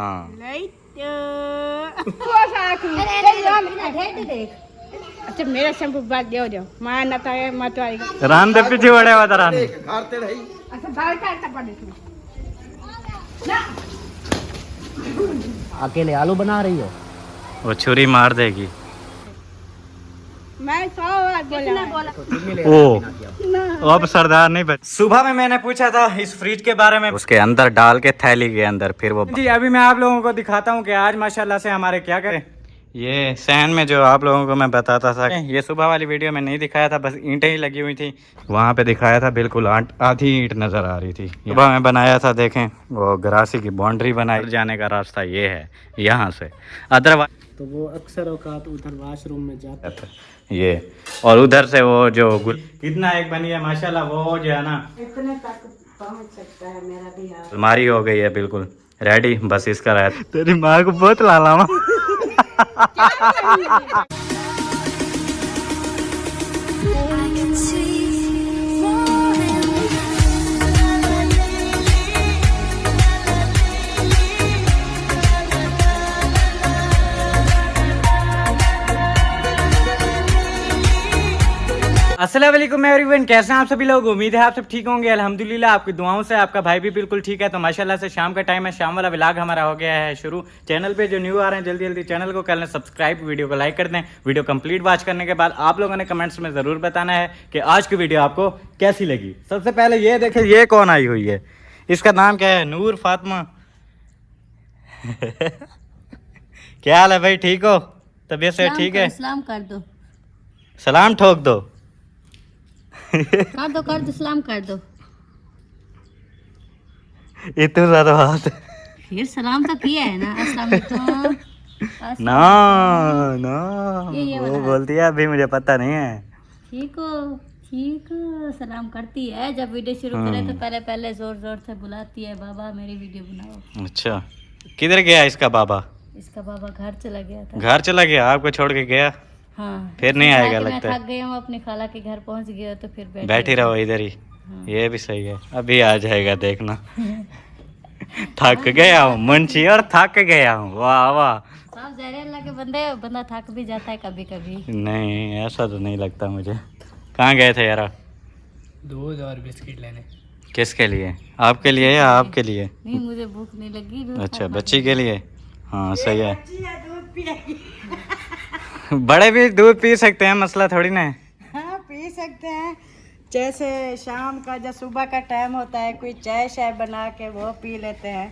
हाँ अच्छा मेरा शैम्पू बात दो दो मां ना तो है मत आएगा रान दे पीछे बड़े वाला रान अच्छा बाल काटना पड़े ना अकेले आलू बना रही हो? वो छुरी मार देगी। मैं 100 बार बोला ओ अब सरदार नहीं बच। सुबह में मैंने पूछा था इस फ्रिज के बारे में, उसके अंदर डाल के थैली के अंदर फिर वो जी अभी मैं आप लोगों को दिखाता हूँ कि आज माशाल्लाह से हमारे क्या करें। ये सहन में जो आप लोगों को मैं बताता था, ये सुबह वाली वीडियो में नहीं दिखाया था, बस ईंटें ही लगी हुई थी, वहाँ पे दिखाया था बिल्कुल आधी ईंट नजर आ रही थी। सुबह में बनाया था, देखें वो गरासी की बाउंड्री बनाई, जाने का रास्ता ये है यहाँ से, अदरवाइज तो वो अक्सर औकात उधर वॉशरूम में जाता है ये, और उधर से वो जो कितना एक बनी है माशाल्लाह, वो जो है ना इतने तक पहुंच सकता है मेरा भी हाथ। अलमारी हो गई है बिल्कुल रेडी, बस इसका रह। तेरी माँ को बहुत लालामा अस्सलाम वालेकुम एवरीवन, कैसे हैं आप सभी लोग। उम्मीद है आप सब ठीक होंगे। अल्हम्दुलिल्लाह आपकी दुआओं से आपका भाई भी बिल्कुल ठीक है। तो माशाल्लाह से शाम का टाइम है, शाम वाला व्लॉग हमारा हो गया है शुरू। चैनल पे जो न्यू आ रहे हैं जल्दी जल्दी चैनल को कर लें सब्सक्राइब, वीडियो को लाइक कर दें। वीडियो कंप्लीट वॉच करने के बाद आप लोगों ने कमेंट्स में ज़रूर बताना है कि आज की वीडियो आपको कैसी लगी। सबसे पहले ये देखें, ये कौन आई हुई है, इसका नाम क्या है, नूर फातिमा क्या हाल है भाई, ठीक हो, तबीयत से ठीक है? सलाम कर दो, सलाम ठोक दो कर दो सलाम कर दो। इतने ज्यादा बात फिर सलाम तो किया है ना, अस्सलाम वालेकुम। ना ना ये वो वाला। बोलती है अभी मुझे पता नहीं है। ठीक हो सलाम करती है। जब वीडियो शुरू करे तो पहले पहले जोर जोर से बुलाती है, बाबा मेरी वीडियो बनाओ। अच्छा, किधर गया इसका बाबा? इसका बाबा घर चला गया था। घर चला गया, आपको छोड़ के गया? हाँ, फिर नहीं आएगा मैं लगता है। थक गई हूँ, अपनी खाला के घर पहुँच गया तो फिर बैठी रहो इधर ही। ये भी सही है, अभी आ जाएगा देखना थक गया हूँ मुंशी और थक गया हूँ, वाह वाह। सब जहर अल्लाह के बंदे, बंदा थक भी जाता है कभी कभी। नहीं ऐसा तो नहीं लगता मुझे। कहाँ गए थे यार? दूध और बिस्किट लेने। किसके लिए, आपके लिए या आपके लिए? नहीं, मुझे भूख नहीं लगी। अच्छा, बच्ची के लिए। हाँ सही है, बड़े भी दूध पी सकते हैं, मसला थोड़ी ना है। हाँ पी सकते हैं, जैसे शाम का जब सुबह का टाइम होता है कोई चाय शाय बना के वो पी लेते हैं।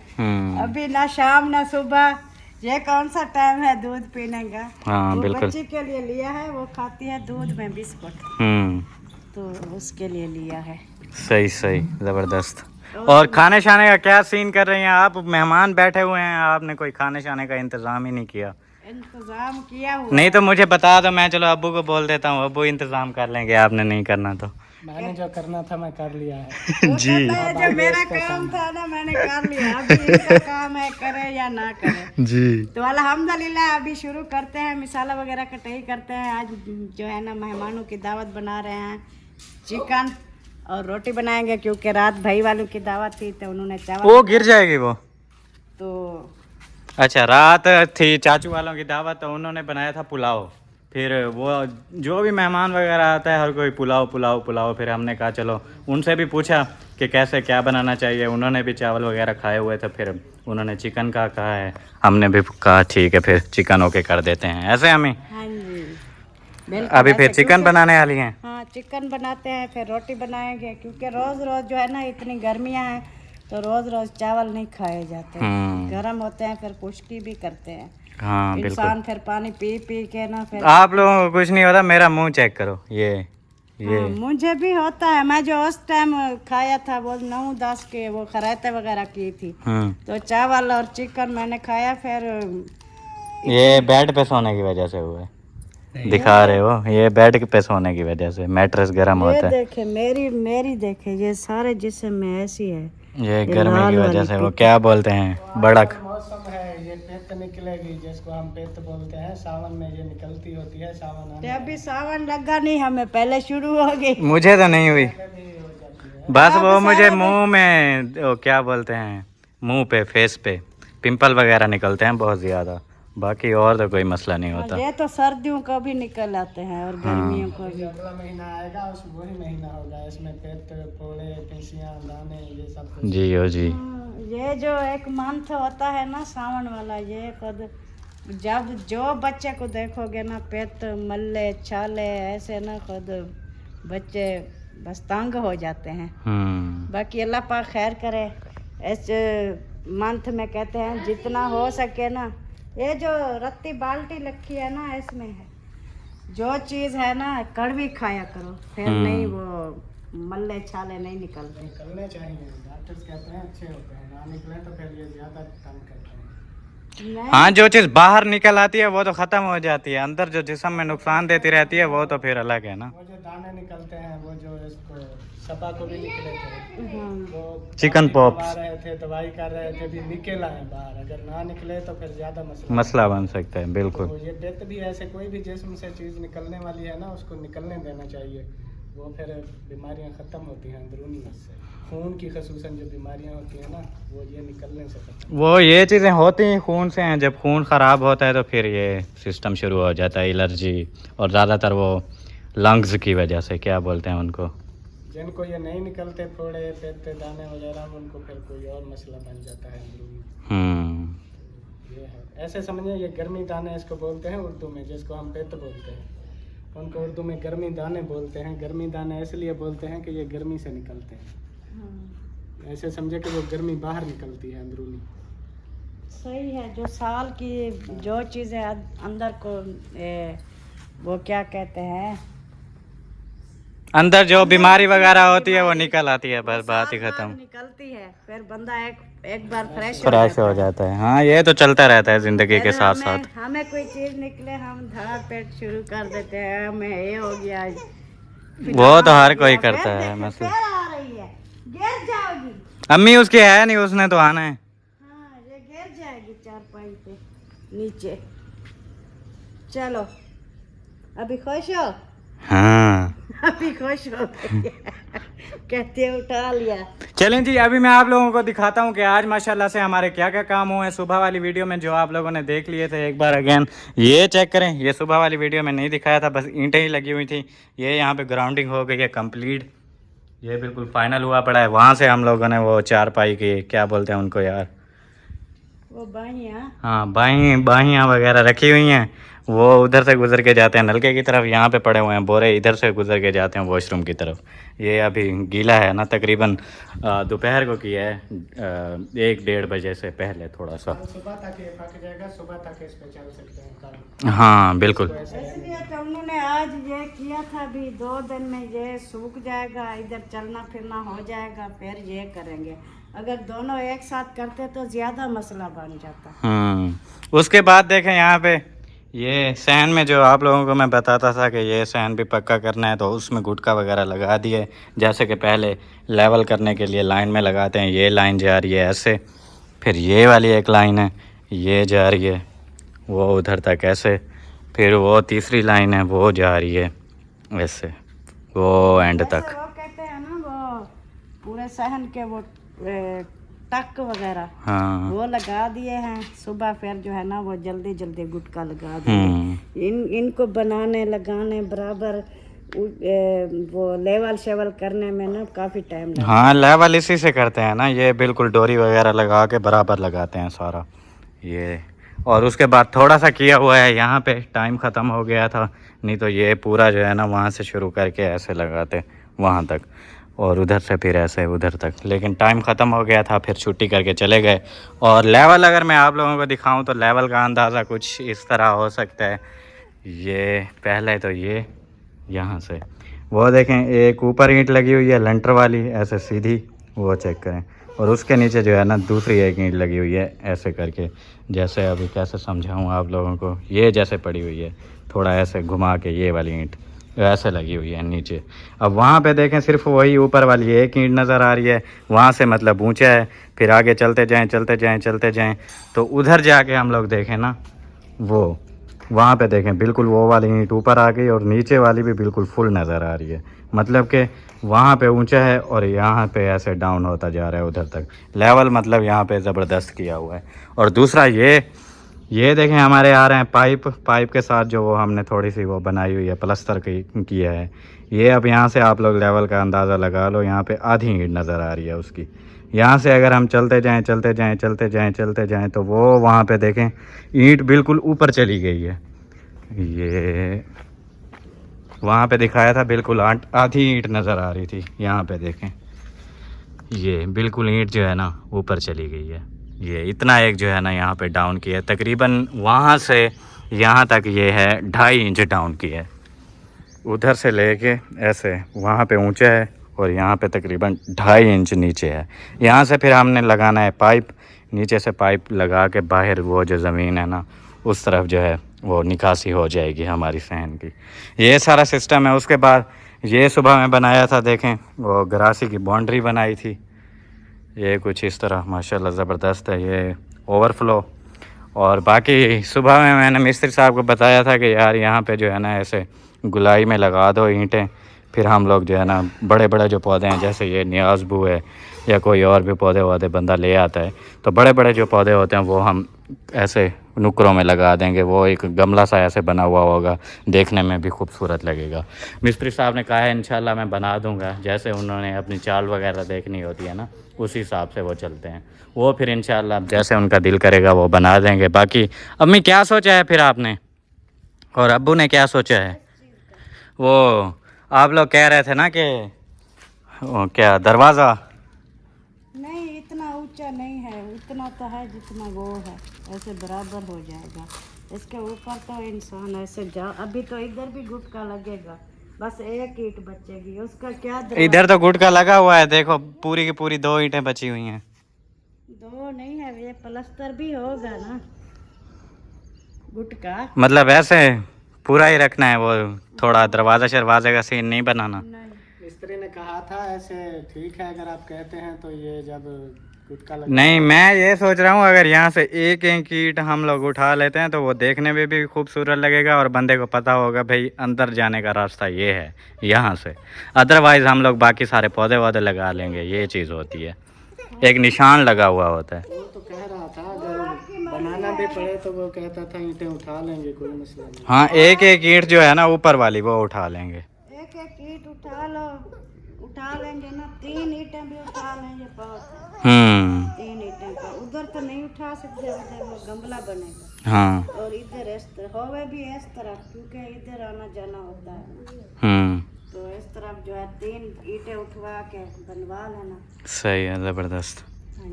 अभी ना शाम ना सुबह, ये कौन सा टाइम है दूध पीने का। हाँ वो बिल्कुल। बच्ची के लिए लिया है, वो खाती है दूध में बिस्कुट, तो उसके लिए लिया है। सही सही, जबरदस्त। और खाने शाने का क्या सीन कर रही हैं आप? मेहमान बैठे हुए हैं, आपने कोई खाने शाने का इंतजाम ही नहीं किया। इंतजाम किया हुआ नहीं तो मुझे बता दो, मैं चलो अब्बू को बोल देता हूँ, अब्बू इंतजाम कर लेंगे, आपने नहीं करना तो। मैंने जो करना था मैं कर लिया है जी जो मेरा काम था ना मैंने कर लिया, अभी इनका काम है करे या ना करे। जी तो अल्हम्दुलिल्लाह अभी शुरू करते हैं, मिसाला वगैरह कटाई करते हैं। आज जो है ना मेहमानों की दावत बना रहे हैं, चिकन और रोटी बनाएंगे, क्योंकि रात भाई वालों की दावत थी तो उन्होंने चावल। वो गिर जाएगी वो तो अच्छा, रात थी चाचू वालों की दावत, तो उन्होंने बनाया था पुलाव। फिर वो जो भी मेहमान वगैरह आता है हर कोई पुलाव पुलाव पुलाव, फिर हमने कहा चलो उनसे भी पूछा कि कैसे क्या बनाना चाहिए, उन्होंने भी चावल वगैरह खाए हुए थे, फिर उन्होंने चिकन का कहा है, हमने भी कहा ठीक है फिर चिकन ओके कर देते हैं। ऐसे हमें हाँ जी बिल्कुल, अभी फिर ऐसे चिकन बनाने वाली हैं। हाँ चिकन बनाते हैं, फिर रोटी बनाएंगे, क्योंकि रोज रोज जो है ना इतनी गर्मियाँ हैं तो रोज रोज चावल नहीं खाए जाते, गर्म होते हैं, फिर खुश्की भी करते हैं। हाँ इंसान बिल्कुल। फिर पानी पी पी के ना फिर आप लोगों को कुछ नहीं होता, मेरा मुंह चेक करो, ये हाँ, मुझे भी होता है। मैं जो उस टाइम खाया था वो 9-10 के वो खराते वगैरह की थी, तो चावल और चिकन मैंने खाया। फिर ये बेड पे सोने की वजह से हुआ है, दिखा रहे हो, ये बेड पे सोने की वजह से मैट्रेस गर्म ये होता है। देखे मेरी देखे, ये सारे जिस्म में ऐसी है, ये गर्मी की वजह से, वो क्या बोलते हैं, बड़क। मौसम है, ये पेट निकलेगी जिसको हम पेट बोलते हैं, सावन में ये निकलती होती है। सावन तो अभी सावन लगा नहीं, हमें पहले शुरू हो गई। मुझे तो नहीं हुई, बस वो मुझे मुंह में वो क्या बोलते हैं, मुंह पे फेस पे पिंपल वगैरह निकलते हैं बहुत ज़्यादा, बाकी और तो कोई मसला नहीं होता। ये तो सर्दियों को भी निकल आते हैं और गर्मियों को भी। अगला महीना आएगा उस वही महीना होगा, इसमें पेट फोड़े, पिंसियाँ, दाने, ये सब कुछ। जी हो जी। ये जो एक मंथ होता है ना सावन वाला, ये खुद जब जो बच्चे को देखोगे ना पेट मल्ले छाले ऐसे ना, खुद बच्चे बस तंग हो जाते हैं। बाकी अल्लाह पाक खैर करे। ऐसे मंथ में कहते हैं जितना हो सके ना, ये जो रत्ती बाल्टी रखी है ना, इसमें है जो चीज़ है ना कड़वी खाया करो, फिर नहीं वो मल्ले छाले नहीं निकलते। निकलने चाहिए, डॉक्टर्स कहते हैं अच्छे होते हैं, ना निकले तो फिर ये ज़्यादा तंग करते हैं। हाँ, जो चीज़ बाहर निकल आती है वो तो ख़त्म हो जाती है, अंदर जो जिस्म में नुकसान देती रहती है वो तो फिर अलग है ना। वो जो दाने निकलते हैं, वो जो इसको सपा को भी निकले थे, वो चिकन पॉक्स आ रहे थे, दवाई कर रहे थे, भी निकल आए बाहर, अगर ना निकले तो फिर ज़्यादा मसला बन सकता है। बिल्कुल। तो ये डेथ भी ऐसे कोई भी जिस्म से चीज़ निकलने वाली है ना, उसको निकलने देना चाहिए, वो फिर बीमारियां ख़त्म होती हैं अंदरूनी से। खून की खसूसन जो बीमारियां होती हैं ना, वो ये निकलने से खत्म। वो ये चीज़ें होती हैं खून से हैं, जब खून ख़राब होता है तो फिर ये सिस्टम शुरू हो जाता है, एलर्जी, और ज़्यादातर वो लंग्स की वजह से, क्या बोलते हैं उनको, जिनको ये नहीं निकलते फोड़े, पेटे, दाने वगैरह, उनको फिर कोई और मसला बन जाता है अंदरूनी। ये है, ऐसे समझिए ये गर्मी दाने इसको बोलते हैं उर्दू में, जिसको हम पेट बोलते हैं, उनको उर्दू में गर्मी दाने बोलते हैं। गर्मी दाने इसलिए बोलते हैं कि ये गर्मी से निकलते हैं। ऐसे समझे कि वो गर्मी बाहर निकलती है अंदरूनी। सही है। जो साल की जो चीज़ें अंदर को वो क्या कहते हैं, अंदर जो बीमारी वगैरह होती है वो निकल आती है, बस बात ही खत्म। निकलती है, फिर बंदा एक बार फ्रेश हो जाता है। हाँ, ये तो चलता रहता है ज़िंदगी के साथ साथ। हमें कोई चीज़ निकले हम धड़ा पेट शुरू कर देते हैं, हमें ये हो गया, वो तो हर कोई करता है। मतलब आ रही है, गिर जाओगी। अम्मी उसकी है नहीं, उसने तो आना है। हाँ, ये गिर जाएगी चारपाई पे नीचे। चलो अभी खुश हो? हाँ, अभी खुश हो गई। कहते हैं उठा लिया। चलें जी, अभी मैं आप लोगों को दिखाता हूँ कि आज माशाल्लाह से हमारे क्या क्या काम हुए हैं। सुबह वाली वीडियो में जो आप लोगों ने देख लिए थे, एक बार अगेन ये चेक करें। ये सुबह वाली वीडियो में नहीं दिखाया था, बस ईंटें ही लगी हुई थी। ये यहाँ पे ग्राउंडिंग हो गई है कंप्लीट, ये बिल्कुल फाइनल हुआ पड़ा है। वहाँ से हम लोगों ने वो चारपाई की, क्या बोलते हैं उनको यार, वो बाइयाँ, हाँ, बाहियाँ वगैरह रखी हुई हैं। वो उधर से गुजर के जाते हैं नलके की तरफ, यहाँ पे पड़े हुए हैं बोरे, इधर से गुजर के जाते हैं वॉशरूम की तरफ। ये अभी गीला है ना, तकरीबन दोपहर को किया है, 1-1:30 बजे से पहले थोड़ा सा। सुबह तक ये पक जाएगा, सुबह तक इस पे चल सकते हैं कल। हाँ बिल्कुल। इसलिए तो उन्होंने आज ये किया था, भी 2 दिन में ये सूख जाएगा, इधर चलना फिरना हो जाएगा, फिर ये करेंगे। अगर दोनों एक साथ करते तो ज़्यादा मसला बन जाता। उसके बाद देखें यहाँ पे ये सहन में जो आप लोगों को मैं बताता था कि ये सहन भी पक्का करना है, तो उसमें गुटका वगैरह लगा दिए। जैसे कि पहले लेवल करने के लिए लाइन में लगाते हैं, ये लाइन जा रही है ऐसे, फिर ये वाली एक लाइन है ये जा रही है वो उधर तक ऐसे, फिर वो तीसरी लाइन है वो जा रही है ऐसे, वो एंड तक। वो कहते हैं ना, वो पूरे सहन के वो टक वगैरह, हाँ, वो लगा दिए हैं। सुबह फिर जो है ना वो जल्दी जल्दी गुटका लगा दिए। इनको बनाने लगाने बराबर वो लेवल शेवल करने में ना काफ़ी टाइम लगता है। हाँ, लेवल इसी से करते हैं ना, ये बिल्कुल डोरी वगैरह लगा के बराबर लगाते हैं सारा ये। और उसके बाद थोड़ा सा किया हुआ है यहाँ पे, टाइम ख़त्म हो गया था, नहीं तो ये पूरा जो है ना वहाँ से शुरू करके ऐसे लगाते वहाँ तक, और उधर से फिर ऐसे उधर तक। लेकिन टाइम ख़त्म हो गया था, फिर छुट्टी करके चले गए। और लेवल अगर मैं आप लोगों को दिखाऊं तो लेवल का अंदाज़ा कुछ इस तरह हो सकता है। ये पहले तो ये यहाँ से वो देखें, एक ऊपर ईंट लगी हुई है लंटर वाली ऐसे सीधी, वो चेक करें, और उसके नीचे जो है ना दूसरी एक ईंट लगी हुई है ऐसे करके। जैसे अभी कैसे समझाऊँ आप लोगों को, ये जैसे पड़ी हुई है, थोड़ा ऐसे घुमा के ये वाली ईंट ऐसे लगी हुई है नीचे। अब वहाँ पे देखें सिर्फ वही ऊपर वाली एक ईंट नज़र आ रही है, वहाँ से मतलब ऊंचा है। फिर आगे चलते जाएं तो उधर जाके हम लोग देखें ना, वो वहाँ पे देखें बिल्कुल वो वाली ईंट ऊपर आ गई और नीचे वाली भी बिल्कुल फुल नज़र आ रही है। मतलब कि वहाँ पे ऊंचा है और यहाँ पे ऐसे डाउन होता जा रहा है उधर तक लेवल, मतलब यहाँ पे ज़बरदस्त किया हुआ है। और दूसरा ये देखें हमारे आ रहे हैं पाइप के साथ जो वो हमने थोड़ी सी वो बनाई हुई है, प्लास्टर किया है। ये अब यहाँ से आप लोग लेवल का अंदाज़ा लगा लो, यहाँ पे आधी ईंट नज़र आ रही है उसकी। यहाँ से अगर हम चलते जाएं तो वो वहाँ पे देखें ईंट बिल्कुल ऊपर चली गई है। ये वहाँ पे दिखाया था बिल्कुल आधी ईंट नज़र आ रही थी, यहाँ पे देखें ये बिल्कुल ईंट जो है ना ऊपर चली गई है। ये इतना एक जो है ना यहाँ पे डाउन किया है, तकरीबन वहाँ से यहाँ तक ये है 2.5 इंच डाउन किया है। उधर से लेके ऐसे वहाँ पे ऊंचा है और यहाँ पे तकरीबन 2.5 इंच नीचे है। यहाँ से फिर हमने लगाना है पाइप, नीचे से पाइप लगा के बाहर वो जो ज़मीन है ना उस तरफ जो है वो निकासी हो जाएगी हमारी सहन की। ये सारा सिस्टम है। उसके बाद ये सुबह में बनाया था, देखें वो गरासी की बाउंड्री बनाई थी, ये कुछ इस तरह माशाल्लाह ज़बरदस्त है ये ओवरफ्लो। और बाकी सुबह में मैंने मिस्त्री साहब को बताया था कि यार यहाँ पे जो है ना ऐसे गुलाई में लगा दो ईंटें, फिर हम लोग जो है ना बड़े बड़े जो पौधे हैं जैसे ये न्याज़बू है या कोई और भी पौधे बंदा ले आता है, तो बड़े बड़े जो पौधे होते हैं वो हम ऐसे नुकरों में लगा देंगे। वो एक गमला सा ऐसे बना हुआ होगा, देखने में भी खूबसूरत लगेगा। मिस्त्री साहब ने कहा है इंशाल्लाह मैं बना दूंगा, जैसे उन्होंने अपनी चाल वगैरह देखनी होती है ना उसी हिसाब से वो चलते हैं। वो फिर इंशाल्लाह जैसे उनका दिल करेगा वो बना देंगे। बाकी अम्मी क्या सोचा है फिर आपने और अब्बू ने क्या सोचा है? वो आप लोग कह रहे थे ना कि क्या दरवाज़ा नहीं इतना ऊंचा नहीं है, उतना तो है जितना वो है, ऐसे बराबर हो जाएगा। इसके ऊपर तो इंसान ऐसे जा, अभी तो इधर भी गुटका लगेगा, बस एक ईंट बचेगी, उसका क्या इधर तो गुटका लगा हुआ है, देखो पूरी की पूरी 2 ईंटें बची हुई हैं। 2 नहीं है, ये प्लास्टर भी होगा ना गुटका। मतलब ऐसे पूरा ही रखना है, वो थोड़ा दरवाज़ा शरवाजे का सीन नहीं बनाना। मिस्त्री ने कहा था ऐसे ठीक है, अगर आप कहते हैं तो ये जब गुटका लगा नहीं, मैं ये सोच रहा हूँ अगर यहाँ से एक एक ईंट हम लोग उठा लेते हैं तो वो देखने में भी खूबसूरत लगेगा और बंदे को पता होगा भाई अंदर जाने का रास्ता ये है यहाँ से। अदरवाइज़ हम लोग बाकी सारे पौधे वौधे लगा लेंगे, ये चीज़ होती है, एक निशान लगा हुआ होता है। वो तो कह रहा था अगर बनाना भी पड़े तो वो कहता था ईंटें उठा लेंगे, कोई मसला नहीं। हाँ, एक एक ईंट जो है ना ऊपर वाली वो उठा लेंगे। एक एक ईंट उठा लो, उठा लेंगे ना, 3 ईंटें भी उठा लेंगे बहुत है। 3 ईंटें का उधर तो नहीं उठा सकते, उधर वो गमला बनेगा। हाँ, और इधर इस तरह होवे भी इस तरफ, क्योंकि इधर आना जाना होता है, तो इस तरफ जो है 3 ईंटें उठवा के बनवा लेना। सही है, ज़बरदस्त।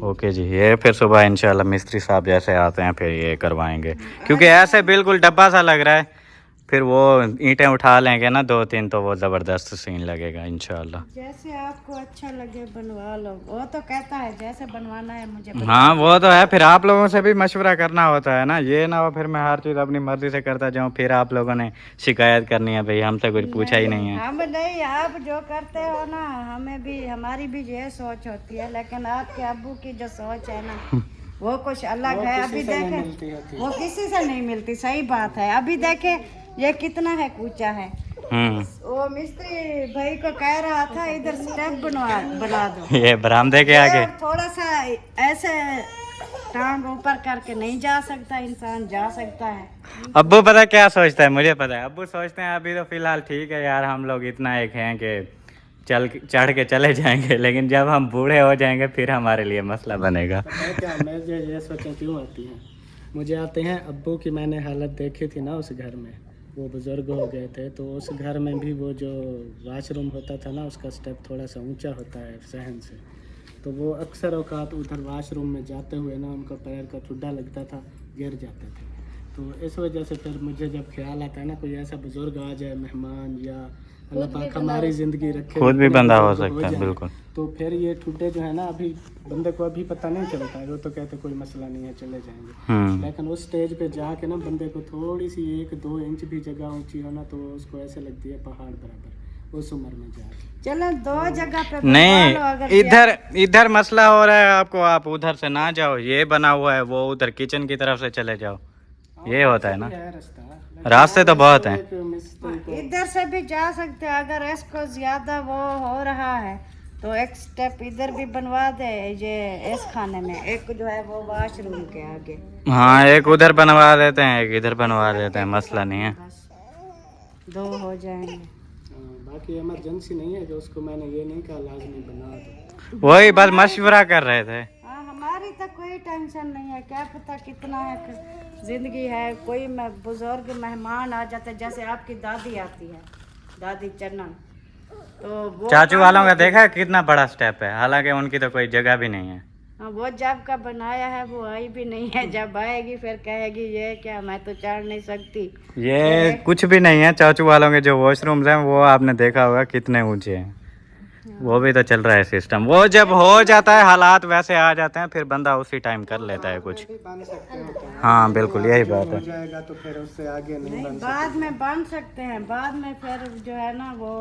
ओके जी, ये फिर सुबह इंशाल्लाह मिस्त्री साहब जैसे आते हैं फिर ये करवाएंगे, क्योंकि ऐसे बिल्कुल डब्बा सा लग रहा है, फिर वो ईंटें उठा लेंगे ना 2-3 तो वो ज़बरदस्त सीन लगेगा इंशाल्लाह। जैसे आपको अच्छा लगे बनवा लो, वो तो कहता है जैसे बनवाना है मुझे बनवा। हाँ वो तो है, फिर आप लोगों से भी मशवरा करना होता है ना, ये ना हो फिर मैं हर चीज़ अपनी मर्जी से करता जाऊँ, फिर आप लोगों ने शिकायत करनी है भाई हमसे कुछ पूछा ही नहीं है। हम नहीं, आप जो करते हो ना हमें भी, हमारी भी ये सोच होती है, लेकिन आपके अब्बू की जो सोच है ना वो कुछ अलग है। अभी देखे वो किसी से नहीं मिलती, सही बात है। अभी देखे ये कितना है ऊंचा है, वो मिस्त्री भाई को कह रहा था इधर स्टेप बना दो ये बरामदे के आगे थोड़ा सा ऐसे टांग ऊपर करके नहीं जा सकता इंसान, जा सकता है। अब्बू पता क्या सोचता है, मुझे पता है अब्बू सोचते हैं अभी तो फिलहाल ठीक है यार, हम लोग इतना एक हैं कि चढ़ के चले जाएंगे, लेकिन जब हम बूढ़े हो जाएंगे फिर हमारे लिए मसला बनेगा। क्या मैं ये सोचें क्यों आती हैं, मुझे आते हैं अब्बू की मैंने हालत देखी थी ना उस घर में, वो बुज़ुर्ग हो गए थे, तो उस घर में भी वो जो वाशरूम होता था ना उसका स्टेप थोड़ा सा ऊंचा होता है सहन से, तो वो अक्सर औकात उधर वाशरूम में जाते हुए ना उनका पैर का ठुड्डा लगता था, गिर जाते थे। तो इस वजह से फिर मुझे जब ख्याल आता है ना कोई ऐसा बुज़ुर्ग आ जाए मेहमान, या अल्लाह पाक हमारी ज़िंदगी रखे, खुद भी बंदा हो सकता है बिल्कुल, तो फिर ये ठुड्डे जो है ना अभी बंदे को अभी पता नहीं चलता है, वो तो कहते कोई मसला नहीं है चले जाएंगे, लेकिन उस स्टेज पे जाके ना बंदे को थोड़ी सी 1-2 इंच भी जगह ऊंची हो ना तो उसको ऐसे लगती है पहाड़ बराबर उस उम्र में जाके। चलो 2 जगह पे नहीं, इधर मसला हो रहा है आपको, आप उधर से ना जाओ, ये बना हुआ है वो उधर किचन की तरफ से चले जाओ। ये होता है ना, है रास्ता, रास्ते तो बहुत हैं। एक मिस्त्री को इधर से भी जा सकते हैं। अगर इसको ज्यादा वो हो रहा है तो एक स्टेप इधर भी बनवा दे, ये इस खाने में एक जो है वो वॉशरूम के आगे। हाँ, एक उधर बनवा देते हैं, एक इधर बनवा देते हैं, मसला नहीं है। बस 2 हो जाएंगे। बाकी इमरजेंसी नहीं है जो उसको मैंने ये नहीं कहा लाजमी बना दो। वही बस मशवरा कर रहे थे। हाँ, हमारी तो कोई टेंशन नहीं है। क्या पता कितना है जिंदगी है, कोई बुजुर्ग मेहमान आ जाते, जैसे आपकी दादी आती है, दादी चन्नन, तो वो चाचू वालों का देखा है कितना बड़ा स्टेप है, हालांकि उनकी तो कोई जगह भी नहीं है। हाँ, वो जब का बनाया है वो आई भी नहीं है। जब आएगी फिर कहेगी ये क्या, मैं तो चढ़ नहीं सकती। ये कुछ भी नहीं है। चाचू वालों के जो वॉशरूम्स हैं वो आपने देखा होगा कितने ऊंचे हैं, वो भी तो चल रहा है सिस्टम। वो जब हो जाता है हालात वैसे आ जाते हैं, फिर बंदा उसी टाइम कर लेता है कुछ। बन सकते हो तो हाँ बिल्कुल, यही बात हो है। जाएगा तो फिर उससे आगे नहीं बन बाद में बन सकते हैं, बाद में फिर जो है ना वो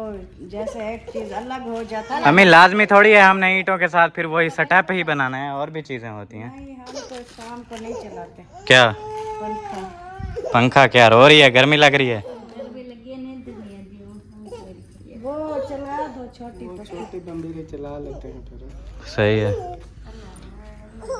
जैसे एक चीज अलग हो जाता है। हमें लाजमी थोड़ी है हमने ईंटों के साथ फिर वही सटप ही बनाना है, और भी चीजें होती हैं। नहीं, हम तो शाम को नहीं चलाते क्या पंखा। पंखा क्या रो रही है, गर्मी लग रही है? गर्मी लगी है, नींद नहीं आती है। वो चला दो छोटी सकते। छोटी गंभीर चला लेते हैं फिर। सही है।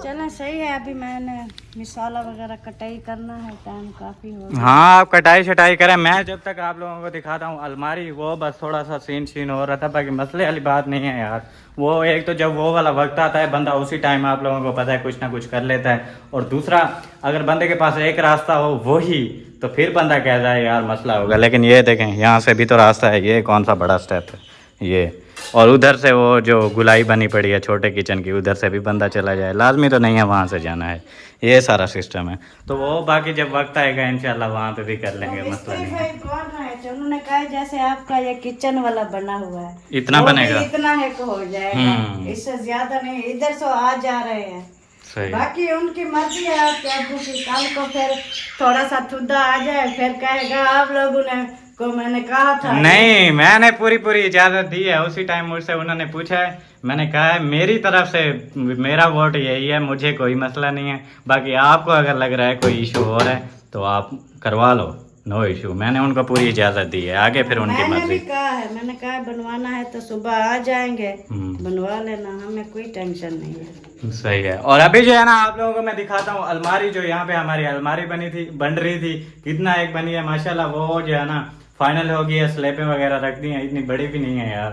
चलें, सही है। अभी मैंने मसाला वगैरह कटाई करना है, टाइम काफी हो गया। हाँ, आप कटाई शटाई करें, मैं जब तक आप लोगों को दिखाता हूँ अलमारी, वो बस थोड़ा सा सीन हो रहा था, बाकी मसले वाली बात नहीं है यार। वो एक तो जब वो वाला वक्त आता है बंदा उसी टाइम आप लोगों को पता है कुछ ना कुछ कर लेता है, और दूसरा अगर बंदे के पास एक रास्ता हो वही, तो फिर बंदा कहता है यार मसला होगा। लेकिन ये देखें, यहाँ से भी तो रास्ता है, ये कौन सा बड़ा स्टेप है ये, और उधर से वो जो गुलाई बनी पड़ी है छोटे किचन की, उधर से भी बंदा चला जाए, लाजमी तो नहीं है वहाँ से जाना है। ये सारा सिस्टम है, तो वो बाकी जब वक्त आएगा इंशाल्लाह वहाँ पे भी कर लेंगे, मसला नहीं है। कौन रहे थे? उन्होंने कहा जैसे आपका ये किचन वाला बना हुआ है, इतना वो भी बनेगा? इतना है को हो जाएगा, इससे ज्यादा नहीं। इधर से आ जा रहे हैं, सही। बाकी उनकी मर्जी है आपके अब्बू की। कल को फिर थोड़ा सा ठुड्डा आ जाए, फिर कहेगा आप लोगों ने को मैंने कहा था। नहीं, मैंने पूरी इजाजत दी है। उसी टाइम मुझसे उन्होंने पूछा है, मैंने कहा है मेरी तरफ से मेरा वोट यही है, मुझे कोई मसला नहीं है। बाकी आपको अगर लग रहा है कोई इशू हो रहा है तो आप करवा लो, नो इशू। मैंने उनको पूरी इजाजत दी है, आगे फिर उनकी मैंने भी मर्जी। कहा है, मैंने कहा बनवाना है तो सुबह आ जाएंगे, बनवा लेना, हमें कोई टेंशन नहीं है। सही है। और अभी जो है ना आप लोगों को मैं दिखाता हूँ अलमारी, जो यहाँ पे हमारी अलमारी बन रही थी, कितना एक बनी है माशाल्लाह। वो जो है ना फाइनल हो गई है, स्लेपें वगैरह रख दी हैं, इतनी बड़ी भी नहीं है यार,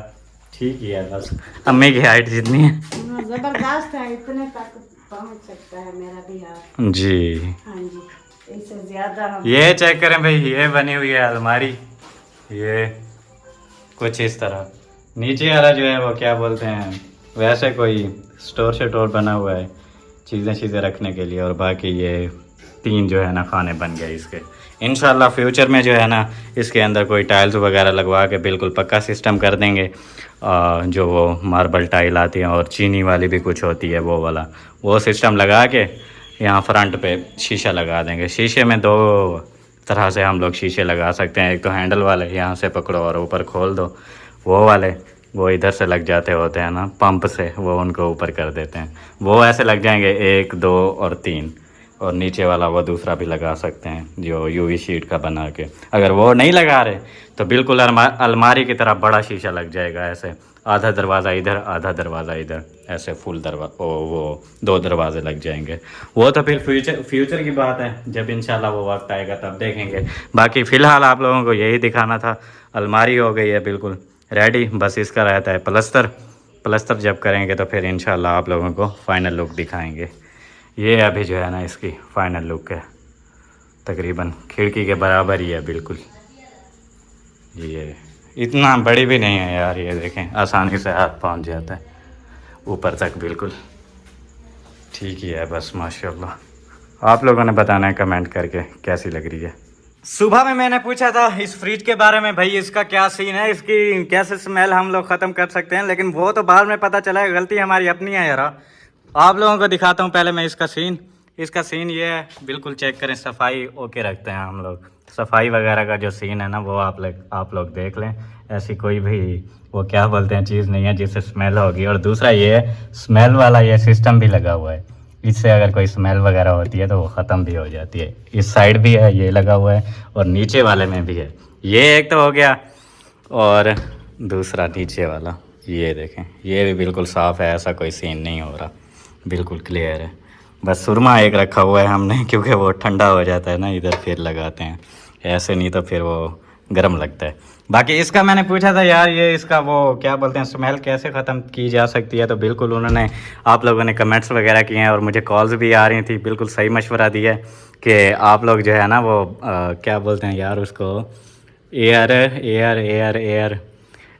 ठीक ही है, बस अम्मी की हाइट जितनी है। जबरदस्त है, इतने तक पहुंच सकता है मेरा भी हाथ। जी हाँ जी, इससे ज्यादा हम ये चेक करें भाई, ये बनी हुई है अलमारी, ये कुछ इस तरह। नीचे वाला जो है वो क्या बोलते हैं, वैसे कोई स्टोर बना हुआ है चीज़ें रखने के लिए, और बाकी ये 3 जो है ना खाने बन गए इसके। इंशाल्लाह फ्यूचर में जो है ना इसके अंदर कोई टाइल्स वगैरह लगवा के बिल्कुल पक्का सिस्टम कर देंगे। जो वो मार्बल टाइल आती है और चीनी वाली भी कुछ होती है, वो वाला वो सिस्टम लगा के यहाँ फ्रंट पे शीशा लगा देंगे। शीशे में 2 तरह से हम लोग शीशे लगा सकते हैं, एक तो हैंडल वाले, यहाँ से पकड़ो और ऊपर खोल दो, वो वाले वो इधर से लग जाते होते हैं ना पंप से, वो उनको ऊपर कर देते हैं, वो ऐसे लग जाएंगे 1, 2 और 3। और नीचे वाला वो दूसरा भी लगा सकते हैं जो यूवी शीट का बना के। अगर वो नहीं लगा रहे तो बिल्कुल अलमारी की तरह बड़ा शीशा लग जाएगा, ऐसे आधा दरवाज़ा इधर आधा दरवाज़ा इधर, ऐसे फुल दरवाज़ा वो 2 दरवाजे लग जाएंगे। वो तो फिर फ्यूचर की बात है, जब इंशाल्लाह वो वक्त आएगा तब देखेंगे। बाकी फ़िलहाल आप लोगों को यही दिखाना था। अलमारी हो गई है बिल्कुल रेडी, बस इसका रहता है प्लस्तर जब करेंगे तो फिर इंशाल्लाह आप लोगों को फ़ाइनल लुक दिखाएंगे। ये अभी जो है ना इसकी फ़ाइनल लुक है, तकरीबन खिड़की के बराबर ही है बिल्कुल। ये इतना बड़ी भी नहीं है यार, ये देखें आसानी से हाथ पहुंच जाता है ऊपर तक, बिल्कुल ठीक ही है बस माशाल्लाह। आप लोगों ने बताना है कमेंट करके कैसी लग रही है। सुबह में मैंने पूछा था इस फ्रिज के बारे में, भाई इसका क्या सीन है, इसकी कैसे स्मेल हम लोग ख़त्म कर सकते हैं, लेकिन वो तो बाद में पता चला है गलती हमारी अपनी है यार। आप लोगों को दिखाता हूँ पहले मैं इसका सीन ये है, बिल्कुल चेक करें, सफाई ओके रखते हैं हम लोग। सफाई वगैरह का जो सीन है ना वो आप लोग देख लें, ऐसी कोई भी वो क्या बोलते हैं चीज़ नहीं है जिससे स्मेल होगी। और दूसरा ये है स्मेल वाला ये सिस्टम भी लगा हुआ है, इससे अगर कोई स्मेल वगैरह होती है तो वो ख़त्म भी हो जाती है। इस साइड भी है, ये लगा हुआ है, और नीचे वाले में भी है। ये एक तो हो गया, और दूसरा नीचे वाला ये देखें, ये भी बिल्कुल साफ़ है, ऐसा कोई सीन नहीं हो रहा, बिल्कुल क्लियर है। बस सुरमा एक रखा हुआ है हमने, क्योंकि वो ठंडा हो जाता है ना इधर, फिर लगाते हैं, ऐसे नहीं तो फिर वो गर्म लगता है। बाकी इसका मैंने पूछा था यार, ये इसका वो क्या बोलते हैं, स्मेल कैसे ख़त्म की जा सकती है, तो बिल्कुल उन्होंने, आप लोगों ने कमेंट्स वगैरह किए हैं और मुझे कॉल्स भी आ रही थी, बिल्कुल सही मशवरा दिया है कि आप लोग जो है ना वो क्या बोलते हैं यार उसको, एयर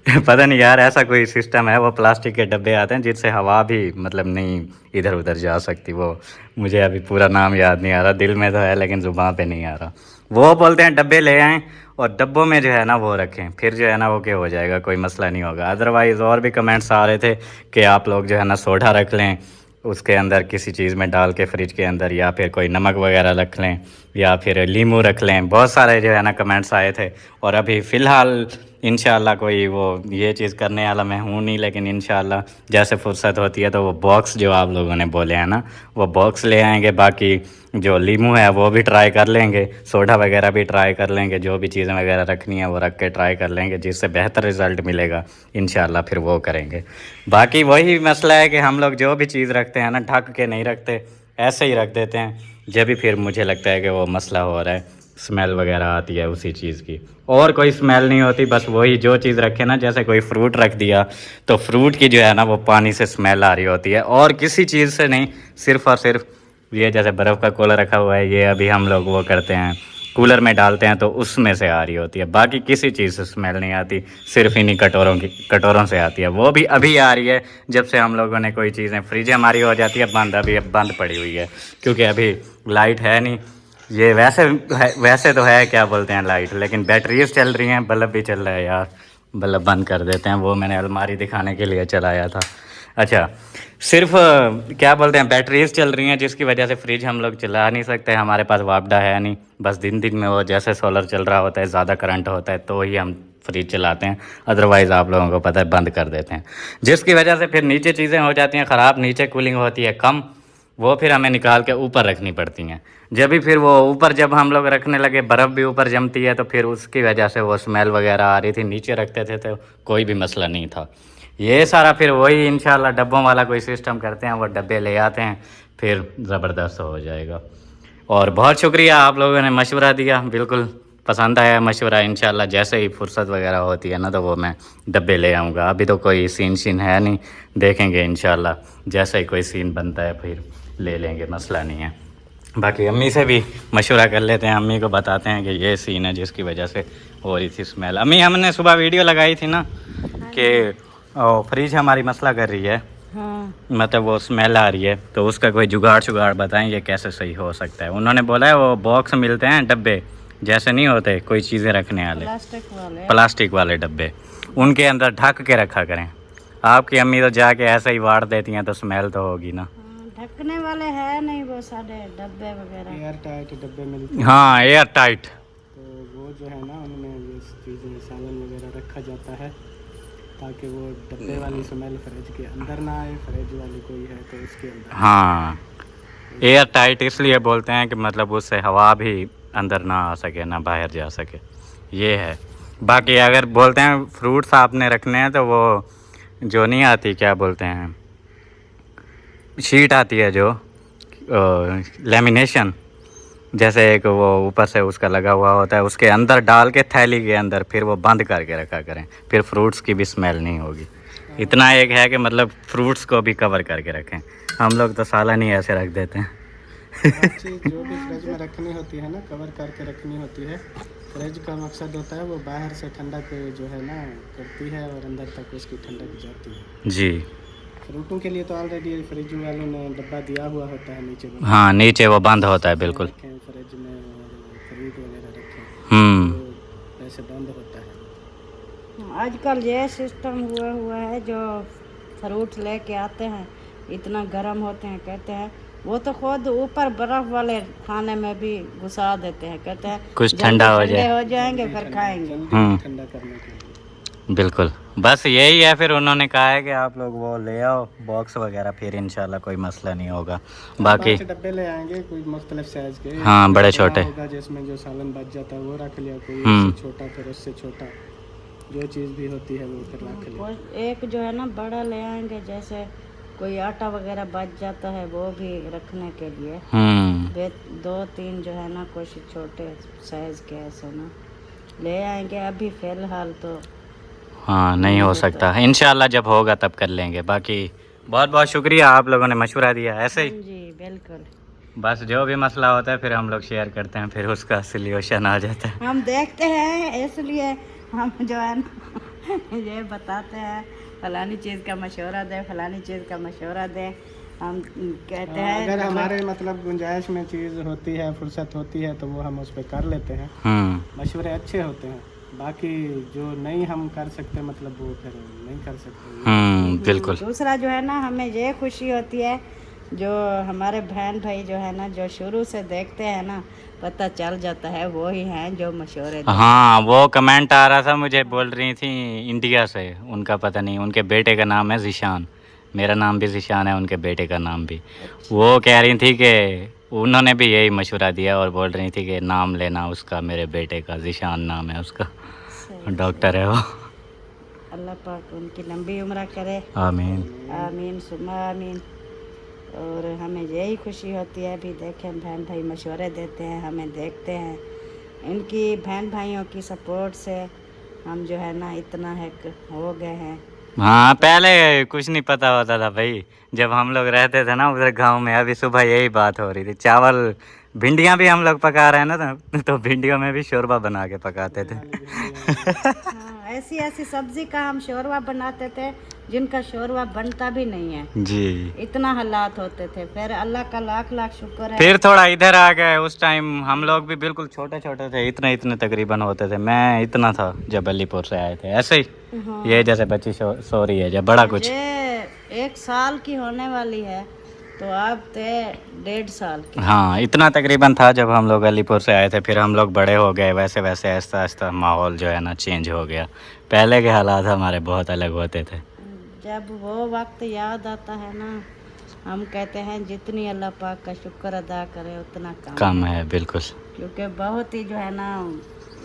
पता नहीं यार, ऐसा कोई सिस्टम है, वो प्लास्टिक के डब्बे आते हैं जिससे हवा भी मतलब नहीं इधर उधर जा सकती। वो मुझे अभी पूरा नाम याद नहीं आ रहा, दिल में तो है लेकिन ज़ुबान पे नहीं आ रहा। वो बोलते हैं डब्बे ले आएँ और डब्बों में जो है ना वो रखें, फिर जो है ना वो क्या हो जाएगा, कोई मसला नहीं होगा। अदरवाइज़ और भी कमेंट्स आ रहे थे कि आप लोग जो है ना सोडा रख लें उसके अंदर, किसी चीज़ में डाल के फ्रिज के अंदर, या फिर कोई नमक वगैरह रख लें, या फिर नींबू रख लें। बहुत सारे जो है ना कमेंट्स आए थे। और अभी फ़िलहाल इंशाल्लाह कोई वो ये चीज़ करने वाला मैं हूँ नहीं, लेकिन इंशाल्लाह जैसे फुर्सत होती है तो वो बॉक्स जो आप लोगों ने बोले हैं ना, वो बॉक्स ले आएंगे। बाकी जो नींबू है वो भी ट्राई कर लेंगे, सोडा वगैरह भी ट्राई कर लेंगे, जो भी चीज़ें वगैरह रखनी है वो रख के ट्राई कर लेंगे, जिससे बेहतर रिज़ल्ट मिलेगा इंशाल्लाह, फिर वो करेंगे। बाकी वही मसला है कि हम लोग जो भी चीज़ रखते हैं ना, ढक के नहीं रखते, ऐसे ही रख देते हैं, जब भी फिर मुझे लगता है कि वो मसला हो रहा है, स्मेल वगैरह आती है उसी चीज़ की, और कोई स्मेल नहीं होती। बस वही जो चीज़ रखे ना, जैसे कोई फ्रूट रख दिया तो फ्रूट की जो है ना वो पानी से स्मेल आ रही होती है, और किसी चीज़ से नहीं, सिर्फ़ और सिर्फ ये जैसे बर्फ़ का कूलर रखा हुआ है, ये अभी हम लोग वो करते हैं, कूलर में डालते हैं तो उसमें से आ रही होती है। बाकी किसी चीज़ से स्मेल नहीं आती, सिर्फ इन्हीं कटोरों से आती है। वो भी अभी आ रही है जब से हम लोगों ने कोई चीज़ें, फ्रिज हमारी हो जाती है बंद, अभी अब बंद पड़ी हुई है क्योंकि अभी लाइट है नहीं। ये वैसे तो है क्या बोलते हैं लाइट, लेकिन बैटरीज चल रही हैं, बल्ब भी चल रहा है यार, बल्ब बंद कर देते हैं। वो मैंने अलमारी दिखाने के लिए चलाया था। अच्छा, सिर्फ क्या बोलते हैं बैटरीज चल रही हैं, जिसकी वजह से फ्रिज हम लोग चला नहीं सकते, हमारे पास वापडा है नहीं। बस दिन दिन में वो जैसे सोलर चल रहा होता है, ज़्यादा करंट होता है तो ही हम फ्रिज चलाते हैं, अदरवाइज़ आप लोगों को पता है बंद कर देते हैं, जिसकी वजह से फिर नीचे चीज़ें हो जाती हैं ख़राब, नीचे कूलिंग होती है कम, वो फिर हमें निकाल के ऊपर रखनी पड़ती हैं। जब भी फिर वो ऊपर जब हम लोग रखने लगे, बर्फ़ भी ऊपर जमती है, तो फिर उसकी वजह से वो स्मेल वगैरह आ रही थी। नीचे रखते थे तो कोई भी मसला नहीं था। ये सारा फिर वही इंशाल्लाह डब्बों वाला कोई सिस्टम करते हैं, वो डब्बे ले आते हैं, फिर ज़बरदस्त हो जाएगा। और बहुत शुक्रिया आप लोगों ने मशवरा दिया, बिल्कुल पसंद आया मशवरा। इंशाल्लाह जैसे ही फुर्सत वगैरह होती है ना तो वो मैं डब्बे ले आऊँगा। अभी तो कोई सीन है नहीं, देखेंगे इंशाल्लाह, जैसे ही कोई सीन बनता है फिर ले लेंगे, मसला नहीं है। बाकी अम्मी से भी मशवरा कर लेते हैं, अम्मी को बताते हैं कि ये सीन है जिसकी वजह से हो रही थी स्मेल। अम्मी, हमने सुबह वीडियो लगाई थी ना कि फ्रिज हमारी मसला कर रही है, हाँ। मतलब वो स्मेल आ रही है, तो उसका कोई जुगाड़ बताएं ये कैसे सही हो सकता है। उन्होंने बोला है वो बॉक्स मिलते हैं डब्बे, जैसे नहीं होते कोई चीज़ें रखने वाले, प्लास्टिक वाले डब्बे, उनके अंदर ढक के रखा करें। आपकी अम्मी तो जाके ऐसे ही वाड़ देती हैं तो स्मेल तो होगी ना। ढकने वाले है नहीं वो सारे डब्बे वगैरह, एयर टाइट डब्बे मिलते हैं। हाँ, एयर टाइट। तो वो जो है ना उनमें ये चीज़ें सालन वगैरह रखा जाता है ताकि वो डब्बे वाली स्मेल फ्रिज के अंदर ना आए, फ्रिज वाली कोई है तो उसके अंदर। हाँ, एयर टाइट इसलिए बोलते हैं कि मतलब उससे हवा भी अंदर ना आ सके, ना बाहर जा सके, ये है। बाकी अगर बोलते हैं फ्रूट्स आपने रखने हैं तो वो जो नहीं आती, क्या बोलते हैं, शीट आती है जो लेमिनेशन, जैसे एक वो ऊपर से उसका लगा हुआ होता है, उसके अंदर डाल के थैली के अंदर फिर वो बंद करके रखा करें, फिर फ्रूट्स की भी स्मेल नहीं होगी। इतना एक है कि मतलब फ्रूट्स को भी कवर करके रखें। हम लोग तो सालन ही ऐसे रख देते हैं। चीज़ जो भी फ्रिज में रखनी होती है ना, कवर करके रखनी होती है। फ्रिज का मकसद होता है वो बाहर से ठंडक जो है ना करती है और अंदर तक उसकी ठंडक जाती है। जी, फ्रूटों के लिए तो ऑलरेडी फ्रिज वालों ने डब्बा दिया हुआ होता है नीचे। हाँ, नीचे वो बंद होता है बिल्कुल। फ्रिज में फ्रूट वगैरह रखें तो ऐसे बंद होता है। आजकल ये सिस्टम हुआ है, जो फ्रूट लेके आते हैं इतना गर्म होते हैं, कहते हैं वो तो खुद ऊपर बर्फ वाले खाने में भी घुसा देते हैं, कहते हैं कुछ ठंडा हो जाएंगे फिर खाएंगे। ठंडा करने के लिए बिल्कुल, बस यही है। फिर उन्होंने कहा है कि आप लोग वो ले आओ बॉक्स वगैरह, फिर इंशाल्लाह कोई मसला नहीं होगा। बाकी 5 डब्बे ले आएंगे कोई मुख्तलिफ साइज के। हाँ, एक बड़े बड़ा छोटे। होगा जिसमें जो सालन बच जाता है वो रख लिया, कोई हम्म। उससे छोटा, फिर उससे छोटा, जो चीज़ भी होती है वो फिर रख लिया। और एक जो है ना बड़ा ले आएंगे, जैसे कोई आटा वगैरह बच जाता है वो भी रखने के लिए। वे 2-3 जो है ना कुछ छोटे साइज के ऐसे ना ले आएंगे। अभी फिलहाल तो हाँ, नहीं हो सकता, इंशाल्लाह जब होगा तब कर लेंगे। बाकी बहुत बहुत शुक्रिया, आप लोगों ने मशवरा दिया। ऐसे ही जी बिल्कुल, बस जो भी मसला होता है फिर हम लोग शेयर करते हैं, फिर उसका सोल्यूशन आ जाता है। हम देखते हैं, इसलिए हम जो है ना ये बताते हैं फलानी चीज़ का मशवरा दे, फलानी चीज़ का मशवरा दे। हम कहते हैं अगर हमारे मतलब गुंजाइश में चीज़ होती है, फुर्सत होती है, तो वो हम उस पर कर लेते हैं। मशवरे अच्छे होते हैं। बाकी जो नहीं हम कर सकते मतलब वो फिर नहीं कर सकते। बिल्कुल। दूसरा जो है ना हमें ये खुशी होती है जो हमारे बहन भाई जो है ना जो शुरू से देखते हैं ना, पता चल जाता है वो ही हैं जो मशवरे देते हैं। हाँ, वो कमेंट आ रहा था, मुझे बोल रही थी इंडिया से, उनका पता नहीं, उनके बेटे का नाम है ज़िशान, मेरा नाम भी ज़िशान है, उनके बेटे का नाम भी। वो कह रही थी कि उन्होंने भी यही मशवरा दिया और बोल रही थी कि नाम लेना उसका, मेरे बेटे का ज़िशान नाम है उसका, डॉक्टर है वो। अल्लाह पाक उनकी लंबी उम्र करे, आमीन। आमीन सुम्मा आमीन। और हमें यही खुशी होती है, अभी देखें बहन भाई मशवरे देते हैं, हमें देखते हैं, इनकी बहन भाइयों की सपोर्ट से हम जो है ना इतना है हो गए हैं। हाँ, पहले कुछ नहीं पता होता था भाई, जब हम लोग रहते थे ना उधर गांव में। अभी सुबह यही बात हो रही थी, चावल भिंडियाँ भी हम लोग पका रहे हैं ना, तो भिंडियों में भी शोरबा बना के पकाते थे। हाँ, ऐसी ऐसी सब्जी का हम शोरबा बनाते थे जिनका शोरबा बनता भी नहीं है जी। इतना हालात होते थे। फिर अल्लाह का लाख लाख शुक्र है। फिर थोड़ा इधर आ गए, उस टाइम हम लोग भी बिल्कुल छोटे छोटे थे, इतने इतने तकरीबन होते थे। मैं इतना था जब अलीपुर से आए थे, ऐसे ही। हाँ। ये जैसे बच्ची सो रही है जब बड़ा कुछ। ये 1 साल की होने वाली है तो अब थे 1.5 साल की। हाँ, इतना तकरीबन था जब हम लोग अलीपुर से आए थे। फिर हम लोग बड़े हो गए, वैसे वैसे आहिस्ता आहिस्ता माहौल जो है ना चेंज हो गया। पहले के हालात हमारे बहुत अलग होते थे। जब वो वक्त याद आता है ना, हम कहते हैं जितनी अल्लाह पाक का शुक्र अदा करे उतना कम है। बिल्कुल, क्योंकि बहुत ही जो है ना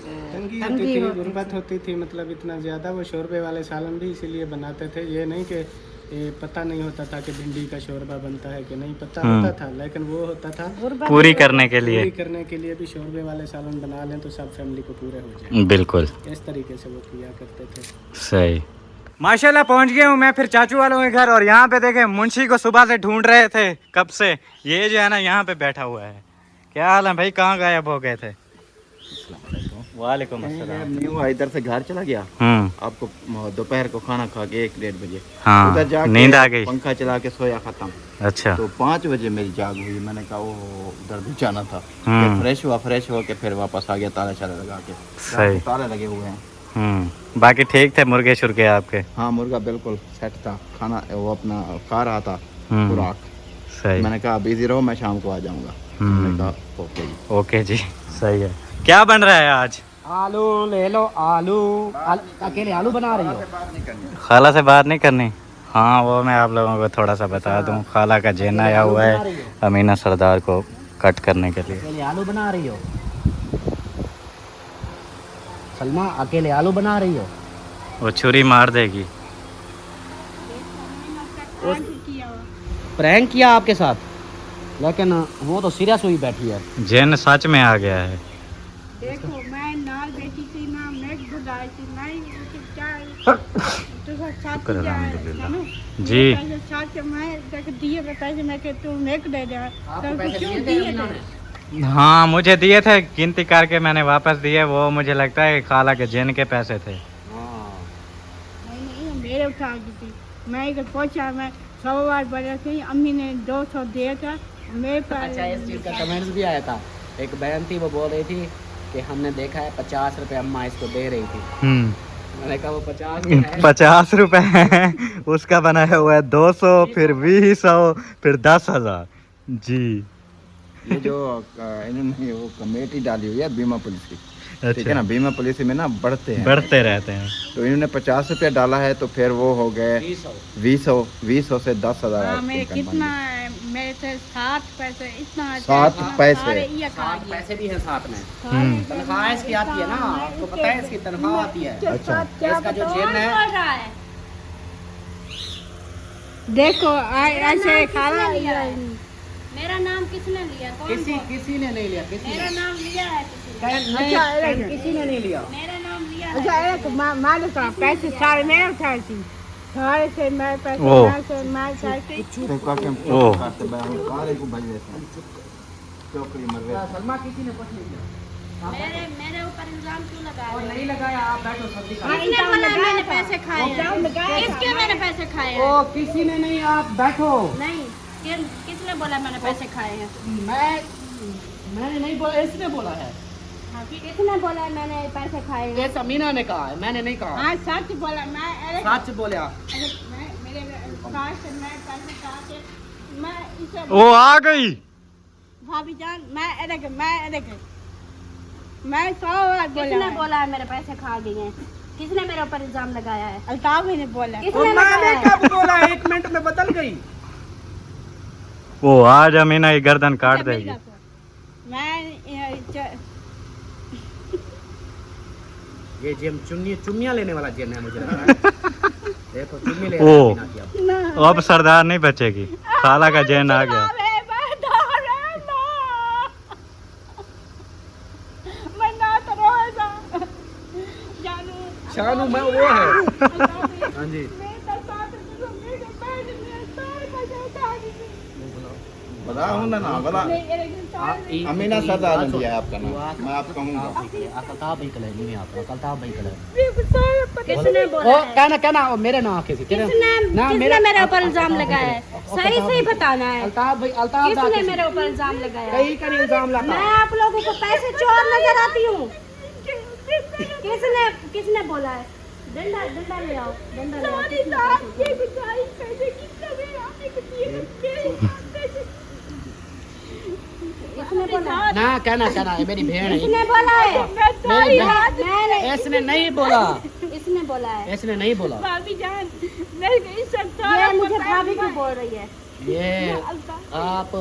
तंगी होती थी, गुर्बत होती थी, मतलब इतना ज़्यादा। वो शोरबे वाले सालन भी इसीलिए बनाते थे, ये नहीं कि ये पता नहीं होता था कि भिंडी का शोरबा बनता है कि नहीं, पता होता था, लेकिन वो होता था पूरी करने के लिए। पूरी करने के लिए भी शोरबे वाले सालन बना लें तो सब फैमिली को पूरे हो जाए। बिल्कुल, इस तरीके से वो किया करते थे। सही। माशाल्लाह पहुंच गया हूँ मैं फिर चाचू वालों के घर, और यहाँ पे देखे मुंशी को सुबह से ढूंढ रहे थे कब से। ये जो है ना यहाँ पे बैठा हुआ है। क्या हाल है भाई, कहाँ गायब हो गए थे? वालेकुम अस्सलाम। नहीं हुआ, इधर से घर चला गया। आपको दोपहर को खाना खा के 1-1:30 बजे हाँ, उधर जाके नींद आ गई। पंखा चला के सोया खत्म। अच्छा। तो 5 बजे मेरी जाग हुई, मैंने कहा वो उधर भी जाना था। फ्रेश हुआ के फिर वापस आ गया, ताला शाला लगा के। सही। ताले लगे हुए हैं। बाकी ठीक थे मुर्गे शुर्गे आपके? हाँ, मुर्गा बिल्कुल सेट था, खाना वो अपना खा रहा था खुराक। सही। मैंने कहा बिजी रहो, मैं शाम को आ जाऊंगा। मैंने कहा ओके जी। ओके जी, सही है। क्या बन रहा है आज? आलू ले लो, आलू अकेले आलू बना रही हो? खाला से बात नहीं करनी? हाँ, वो मैं आप लोगों को थोड़ा सा बता दूं, खाला का जेना आया हुआ है अमीना सरदार को कट करने के लिए। अकेले आलू बना रही हो सलमा? अकेले आलू बना रही हो? वो छुरी मार देगी। प्रैंक किया आपके साथ, लेकिन वो तो सीरियस हुई बैठी है। जेन सच में आ गया है। देखो मैं नाल बेटी थी ना, मैं बुलाई थी, मैं शुक्र अल्हम्दुलिल्लाह जी। हाँ, मुझे दिए थे, गिनती करके मैंने वापस दिए। वो मुझे लगता है खाला के जेन के पैसे थे। नहीं, मेरे उठा दी थी। मैं इधर पहुंचा, मैं 100 बार बजा थी, अम्मी ने 200 दिया था मेरे पास। अच्छा, इस चीज़ का कमेंट्स भी आया था। एक बहन थी, वो बोल रही थी कि हमने देखा है 50 रुपए अम्मा इसको दे रही थी। मैंने कहा वो 50 रुपए है, उसका बनाया हुआ है 200, फिर 20, फिर 10,000 जी। ये जो इन्होंने वो कमेटी डाली हुई है बीमा पॉलिसी, ठीक है अच्छा ना, बीमा पॉलिसी में ना बढ़ते रहते हैं। तो इन्होंने 50 रुपया डाला है, तो फिर वो हो गए 20 से 10,000। कितना मेरे से 60 पैसे इतना 7 पैसे पैसे भी हैं साथ में। तनख्वाह इसकी आती है ना, आपको पता है इसकी तनख्वाह आती है। अच्छा इसका जो जेब है, देखो ऐसे खाना मेरा नाम किसने लिया? किसी ने नहीं लिया, मेरा नाम लिया है किसी ने नहीं लिया। मेरा नाम लिया है। अच्छा एक मालिक का पैसे सारे मैं उठाई थी, सारे से मैं पैसे ओ। मैं चाहती सलमा किसी ने कुछ नहीं लिया। मेरे ऊपर इल्जाम क्यों लगाया? और नहीं लगाया, आप बैठो सब्जी खा। किसने बोला मैंने पैसे खाए हैं? किसके मैंने पैसे खाए हैं? ओ किसी ने नहीं, आप बैठो। नहीं, किसने बोला मैंने पैसे खाए हैं? मैंने नहीं बोला, इसने बोला है। किसने बोला है मैंने पैसे खाए हैं? ये समीना ने कहा है, मैंने नहीं कहा। हाँ सच बोला मैं सच बोला। मेरे कार से मैं पैसे खाके मैं इसे वो आ गई भाभी जान मैं 100 बार किसने बोला है मेरे पैसे खा गई हैं? किसने मेरे ऊपर इल्जाम लगाया है? अल्ताफ ने बोला किसने लगाया है? कब बोला? 1 मिनट में बदल गई। वो आज अमीना की गर्दन काट देगी। ये जेम चुम्मियां लेने वाला जेम है, मुझे लग रहा है। देखो चुम्मी ले ओ। रहा है अब। अब सरदार नहीं बचेगी, खाला का जैन आ गया। शानू मैं वो है। हाँ जी बता हूँ ना बता, अमीना सरदार ने दिया है आपका नाम, मैं आप कहूँगा। अल्ताफ भाई कलर नहीं आता, अल्ताफ भाई कलर। किसने बोला ओ है? कहना मेरे नाम कैसे तेरे किसने मेरे ऊपर इल्जाम लगाया है? सही बताना है। अल्ताफ भाई, अल्ताफ किसने मेरे ऊपर इल्जाम लगाया है? कहीं का नहीं इल्जाम लगा। मैं आप लोगों को पैसे चोर नजर आती हूँ? किसने बोला है? डंडा ले आओ, डंडा ले आओ। किसने बोला है? ना कहना ये मेरी बहन है। किसने बोला है? मेरी बहन। इसने नहीं बोला, इसने बोला है। इसने नहीं बोला। भाभी जान ये मुझे भाभी क्यों बोल रही है? ये आप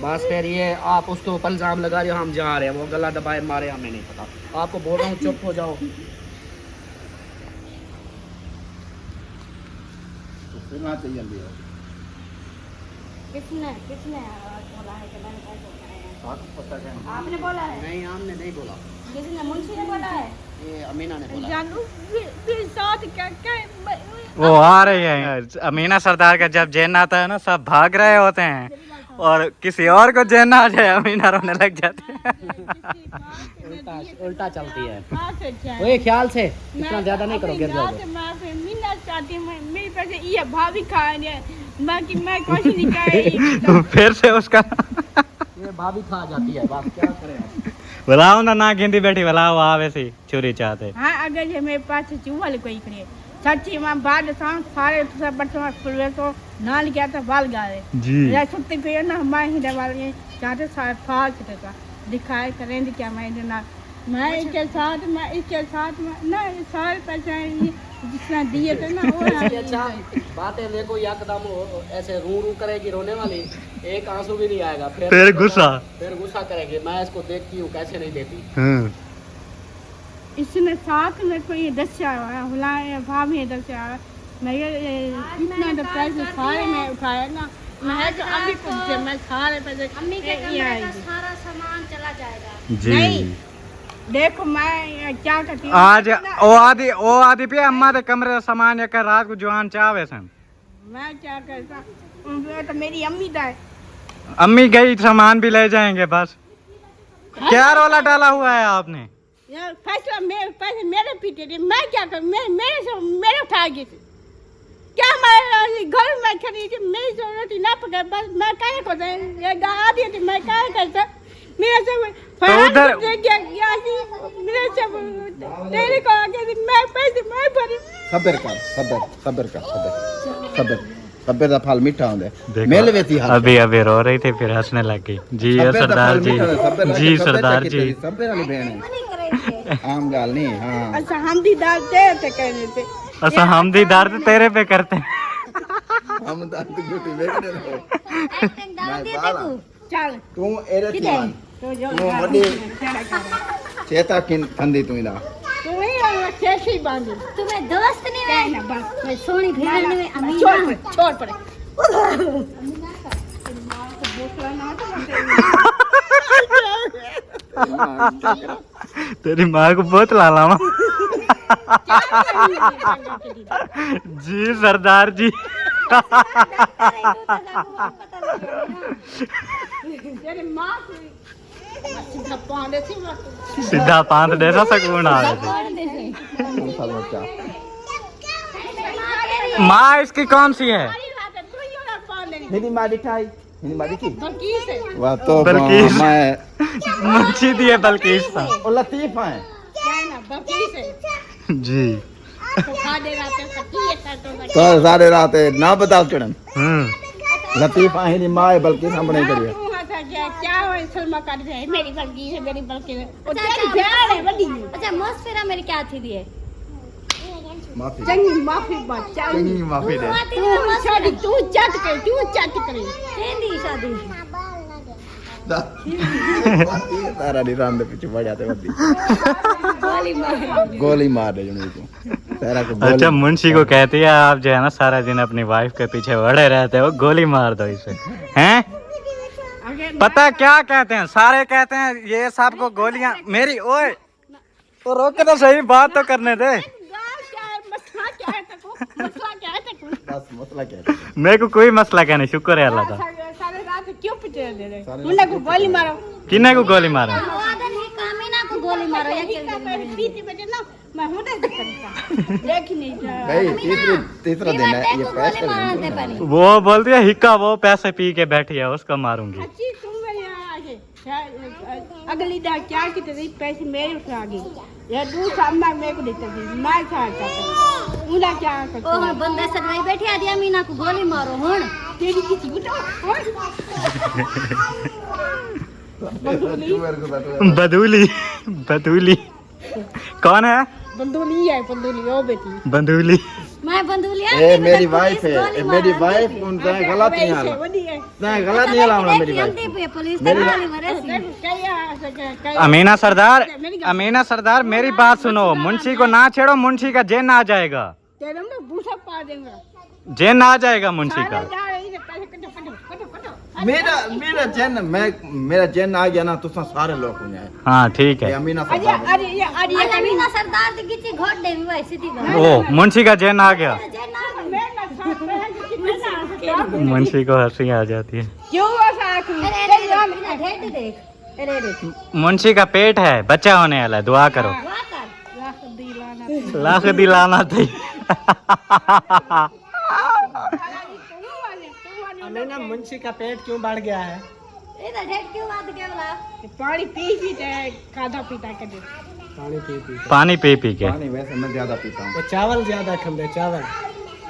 बस फिर ये आप उसके ऊपर इल्जाम लगा रहे हो, हम जा रहे हैं, वो गला दबाए मारे, हमें नहीं पता। आपको बोल रहा हूँ चुप हो जाओ। किसने बोला है कि मैंने पैसे खाए हैं? आपने बोला है? नहीं, हमने नहीं बोला, किसने? मुंशी ने बोला है? ये अमीना ने बोला। जानू फिर साथ क्या वो आ रही है। अमीना सरदार का जब जैन आता है ना, सब भाग रहे होते हैं, और किसी और को जैन आ जाए अमीना रोने लग जाती है। उल्टा चलती है। वही ख्याल से इतना ज्यादा नहीं करो, गिर जाओगे। मेरे पैसे ये भाभी खाए बाकी मैं कुछ नहीं खाई। फिर से उसका ये भाभी खा जाती है, बस क्या करें आप। बुलाओ ना गिंदी बैठी बुलाओ, आ वैसे छुरी चाहते। हाँ अगर ये मेरे पास चूहा कोई करे सच्ची मां बाद सारे सब बच्चों खुलवे तो नाल गया था बाल गाए जी या सुत्ते पे ना मैं ही वाले चाहते सारे फाल चलेगा दिखाए करेंगे क्या मैं इसके साथ में ना सारे पैसे जितना दिए थे ना वो अच्छा बातें देखो, एकदम ऐसे रू करेगी रोने वाली, एक आंसू भी नहीं आएगा, फिर गुस्सा करेगी। मैं इसको देखती हूँ कैसे नहीं देती। इसने साथ में कोई दस्या हुआ भाभी दस्या मैं इतना तो पैसे सारे में उठाया ना मैं तो अभी कुछ मैं सारे पैसे अम्मी के कमरे का सारा सामान चला जाएगा। जी नहीं देखो मैं क्या करती हूँ आज ओ आदि पे अम्मा दे कमरे सामान एक रात को जवान चावे सन। मैं क्या करता वो तो मेरी अम्मी था अम्मी गई सामान भी ले जाएंगे बस। क्या रोला डाला हुआ है आपने? फैसला मेरे पैसे मेरे पीछे थे मैं क्या करूँ मेरे उठा गए थे क्या मैं घर में खड़ी थी मेरी जरूरत ना पकड़ बस मैं क्या को ये गा दी थी मैं क्या करता मेरे से उधर मेरे से तेरे को आगे मैं पैसे मैं भरी सब्र कर सब्बे दा फल मीठा होंदा देखो, मेल वेती हाल अभी अभी रो रही थी फिर हंसने लगी जी ये सरदार जी जी सरदार जी सब्बे वाली बहन है आम गाल नहीं हां अच्छा हम भी डालते थे कहने थे अच्छा हम भी दर्द तेरे पे करते हैं हम दांत गुटी बेगने रहो एक्टिंग डाल दिए थे तू चल तू एरे थी मान तो जो तू वडी चेता किन कंदी तू इदा तू ही कैसी बांधी तुम्हें दोस्त नहीं है ना बस मैं सोनी भेड़ में छोड़ अमीना छोड़ पड़े तेरी माँ को बहुत लालामा जी सरदार जी तेरी माँ सीधा पांडे थी सीधा पांच जैसा सकून आ रहे थे माँ इसकी कौन सी है मेरी मां दिखाई मेरी मां दिखी बल्कीस है वाह तो बल्किस। मैं मुंशी दिए बल्किस था ओ लतीफा है क्या ना बल्कीस है जी तो खा दे रहा था सच्ची है तो सारे रात ना बताओ चढ़न लतीफा है नहीं मां है बल्कि सामने करिए क्या हो सलमा कर दे मेरी बल्कीस है मेरी बल्कीस है और तेरी जान है बड़ी अच्छा मौसफेरा मेरी क्या थी दिए माफी चंगी माफी बात चंगी माफी दे आती नहीं तू शादी तू चट करे केंदी शादी तारा दी राम दे पीछे बढ़ जाते वदी गोली मार दे जने को तारा को अच्छा मुंशी को कहती है आप जो है ना सारा दिन अपनी वाइफ के पीछे बड़े रहते हो गोली मार दो इसे हैं पता है क्या कहते हैं सारे कहते हैं ये सबको गोलियां मेरी ओए तो रोक के तो सही बात तो करने दे बस मसला क्या है मेरे को कोई मसला क्या नहीं शुक्र है अल्लाह का सारे रात क्यों पिटे दे रहे मुन्ना को गोली मारो किन्ने को गोली मारा वादन ही कामीना को गोली मारो या पीते बजे ना मैं होने करता देख नहीं जा भाई तीसरा दिन है ये गोली मारते पड़ी वो बोलती है हिक्का वो पैसे पी के बैठी है उसको मारूंगी अच्छी तुम मेरे यहाँ आगे अगली दाल क्या की तेरी पैसे मेरे उठा आ गई ये दूसरा अम्मा मेरे को देती थी मैं चाहता उना क्या करता ओ बंदे सदवाई बैठी आदि अमीना को गोली मारो हुन तेरी किसी गुटा बदूली बदूली कौन है बंदूली है बंदूली ओ बेटी बंदूली मैं बंदूलिया ए मेरी वाइफ है मेरी वाइफ उनसे गलत नहीं आला बड़ी है नहीं गलत नहीं आला मेरी वाइफ पुलिस ने गोली मारे अमीना सरदार मेरी बात सुनो मुंशी को ना छेड़ो मुंशी का जेन आ जाएगा तेरे में बूसा पा देंगे जेन आ जाएगा मुंशी का मेरा जन आ गया ना तो सारे लोग हो जाए हाँ ठीक है अमीना अरे सरदार अरे ये अरे ये अमीना सरदार की किसी घोट दे भी वैसी थी ओ मुंशी का जेन आ गया मुंशी को हंसी आ जाती है क्यों ऐसा देख मुंशी का पेट है बच्चा होने वाला है दुआ करो लाख दिलाना थी अमीना मुंशी का पेट क्यों बढ़ गया है इधर ढेट क्यों बात के बोला पानी पी खाधा पीता कर दे पानी पी पी के पानी वैसे मैं ज्यादा पीता हूँ वो चावल ज्यादा खाते चावल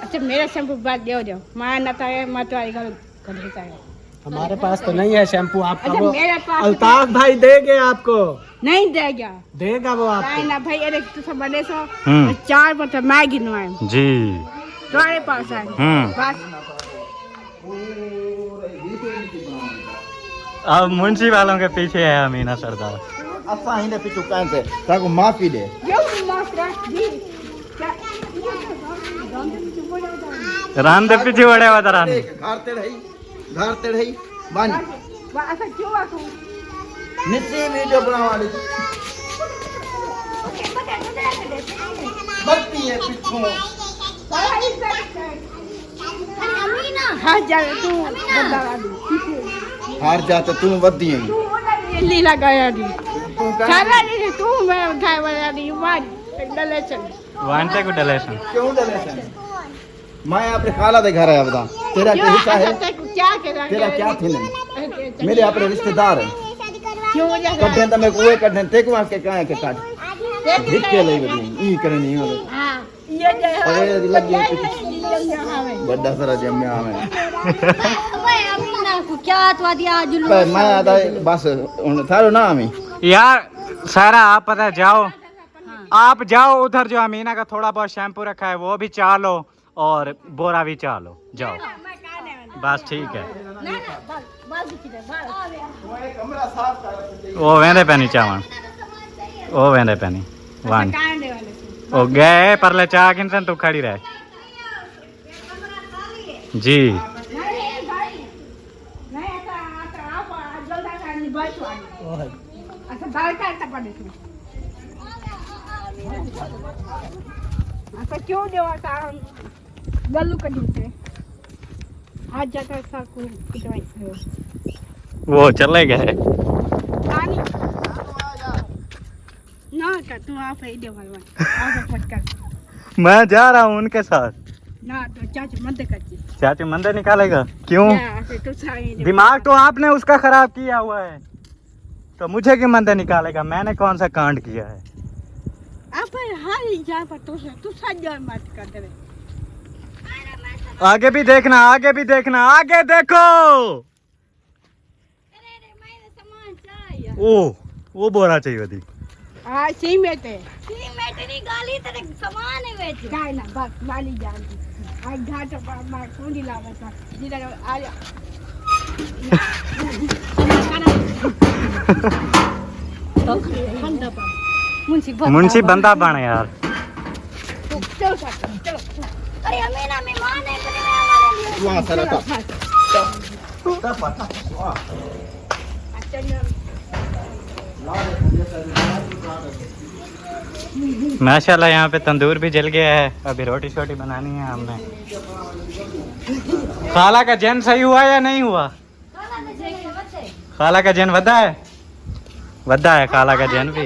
अच्छा मेरा शैम्पू बात दे दो मां नता है मत वाली घर कर देता है हमारे पास तो नहीं है शैम्पू आपका अच्छा वो मेरे पास अल्ताफ भाई देंगे आपको नहीं देगा देगा वो आपको ना भाई अरे तू सब बने सो हम्म। 4 बोतल मैं गिनवाए जी तुम्हारे पास है बस अब मुंशी वालों के पीछे है अमीना सरदार असा ही ने पिछू कहते ताको माफी दे जो मास्टर जी रान दे पीछे बड़े वदरान घर ते रही बानी ऐसा क्यों आखूं नित्य वीडियो बनावाली बत्ती है पिछू अमीना हाँ जा तू बंदा वाली हार जाते तुम वद्दी है तू लीला गया दी सारा नहीं तू मैं उठाए वाला दी वन डले चल वांटे को डलेशन क्यों डले मैं अपने खाला दे घर आया बता तेरा क्या हिस्सा है क्या करा तेरा क्या थी नहीं मेरे अपने रिश्तेदार हैं क्यों जा कड्ढे तो मैं कुएं कड्ढे ते को आके कहां के काट धिक्के ले गई ई करे नहीं हो हां ये अरे लगी बड़ा सारा जम्मे आवे अमीना को क्या तो दिया जुलूस पर मैं आता बस थारो ना आमी यार सारा आप पता है, जाओ आप जाओ उधर जो अमीना का थोड़ा बहुत शैम्पू रखा है वो भी चालो और बोरा भी चालो, जाओ बस ठीक है। वो वेंदे पैनी चावन वो वेंदे पैनी वन ओ गए परले चाह किन तू खड़ी रहे जी। क्यों देवा गल्लू कड़ी से आज जाता साकू पिटवाई वो चले गए ना का तू आप ही दे भाई आप फटकर मैं जा रहा हूँ उनके साथ। ना तो चाची मत करती चाची मंदिर निकालेगा क्यों? तो साई दिमाग तो आपने उसका खराब किया हुआ है तो मुझे क्यों मंदिर निकालेगा? मैंने कौन सा कांड किया है? आप हर जा पर तू सज्जन मत कर दे। आगे भी देखना आगे भी देखना आगे देखो। ओ वो बोरा चाहिए थी। हाँ सीमेंट है सीमेंट नहीं गाली तेरे सामान है बेच काय ना बस माली जानती आज घाट पर मार कुंडी लावा था जिधर आ जा मुंशी बंदा बन यार। चल चल अरे अमीना मेहमान है वहां सारा था माशाल्लाह यहाँ पे तंदूर भी जल गया है। अभी रोटी शोटी बनानी है हमने। खाला का जन सही हुआ या नहीं हुआ? खाला का जन वधा है खाला का जन भी।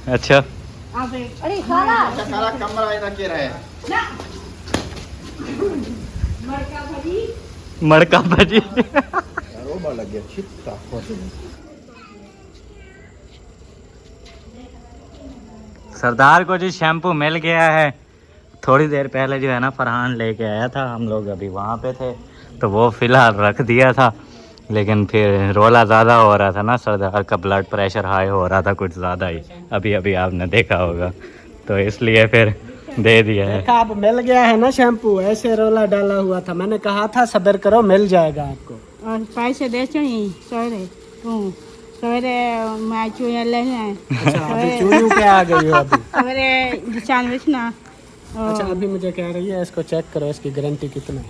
अच्छा अरे सारा सारा कमरा इधर के रहे मड़का भजी रोबा लग गया छिट्टा सरदार को जी शैम्पू मिल गया है। थोड़ी देर पहले जो है ना फरहान लेके आया था, हम लोग अभी वहाँ पे थे तो वो फ़िलहाल रख दिया था, लेकिन फिर रोला ज़्यादा हो रहा था ना, सरदार का ब्लड प्रेशर हाई हो रहा था कुछ ज़्यादा ही, अभी अभी आपने देखा होगा, तो इसलिए फिर दे दिया है। अब मिल गया है ना शैम्पू, ऐसे रोला डाला हुआ था, मैंने कहा था सब्र करो मिल जाएगा आपको। और पैसे दे चाहिए सवेरे तू सवेरे मैं चूड़ियाँ ले लें अच्छा अभी चूड़ियों पे आ गई हो अभी। सवेरे निशान बेचना। अच्छा अभी मुझे कह रही है इसको चेक करो इसकी गारंटी कितना है।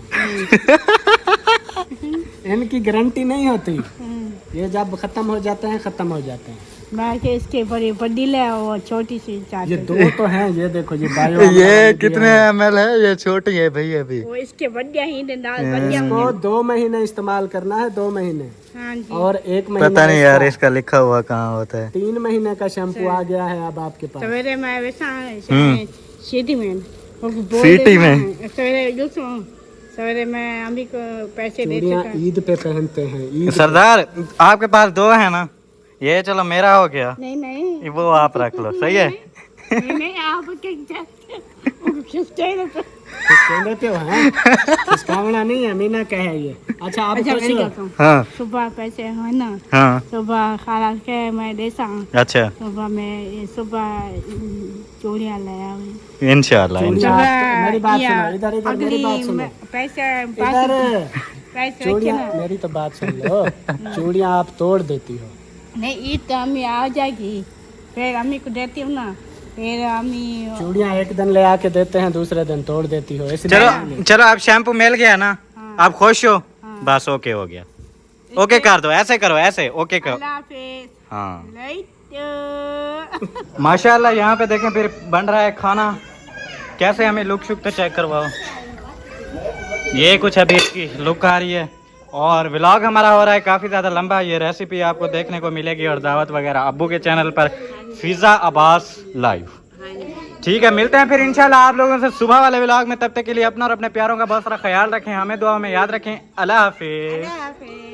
इनकी गारंटी नहीं होती, ये जब खत्म हो जाते हैं खत्म हो जाते हैं। मैं के इसके बड़ी बड़ी ले और छोटी सी चार ये दो तो हैं, ये देखो ये बायो ये कितने ml है? ये छोटी है भाई अभी। वो इसके बढ़िया ही बढ़िया इसको 2 महीने इस्तेमाल करना है, 2 महीने। हाँ जी। और 1 महीना पता नहीं यार इसका लिखा हुआ कहाँ होता है। 3 महीने का शैम्पू आ गया है अब आपके पास। सवेरे मैं वैसा सिटी में सिटी में सवेरे सवेरे मैं अम्मी को पैसे दे चूड़ियाँ ईद पे पहनते हैं। ईद सरदार आपके पास 2 है ना, ये चलो मेरा हो गया, नहीं नहीं वो आप रख लो, सही है? नहीं आप कहने पे हो हैं, इसकावना नहीं है, मीना का है ये। अच्छा आप अच्छा खुश मेरी हो? बात सुन। हाँ सुबह पैसे है ना, हाँ सुबह खाला के मैं देता हूँ, अच्छा सुबह में सुबह चूड़ियाँ ले आऊँ। इंशाल्लाह चूड़ियाँ आप- मेरी बात या सुनो, इधर इधर मेरी बात सुनो, पैसे इधर पैसे चूड़ियाँ, रखे ना। मेरी तो बात सुन लो, चूड़ियाँ आप तोड़ देती हो। नहीं ईद तो अम्मी आ जाएगी, फिर अम्मी को देती हूँ ना, फिर अम्मी चूड़ियाँ एक दिन ले आके देते हैं, दूसरे दिन तोड़ देती हो, इसलिए चलो चलो आप शैम्पू मिल गया ना, आप खुश हो? बस ओके हो गया, ओके कर दो, ऐसे करो, ऐसे ओके करो। अल्लाह हाफिज। हाँ लाइट माशाल्लाह यहाँ पे देखें फिर बन रहा है खाना, कैसे हमें लुक शुक तो चेक करवाओ। ये कुछ अभी इसकी लुक आ रही है और व्लॉग हमारा हो रहा है काफ़ी ज़्यादा लंबा। ये रेसिपी आपको देखने को मिलेगी और दावत वगैरह अब्बू के चैनल पर फिज़ा अब्बास लाइव। ठीक है, मिलते हैं फिर इंशाल्लाह आप लोगों से सुबह वाले व्लॉग में। तब तक के लिए अपना और अपने प्यारों का बहुत सारा ख्याल रखें, हमें दुआ में याद रखें। अल्लाह हाफिज़। हाफिज।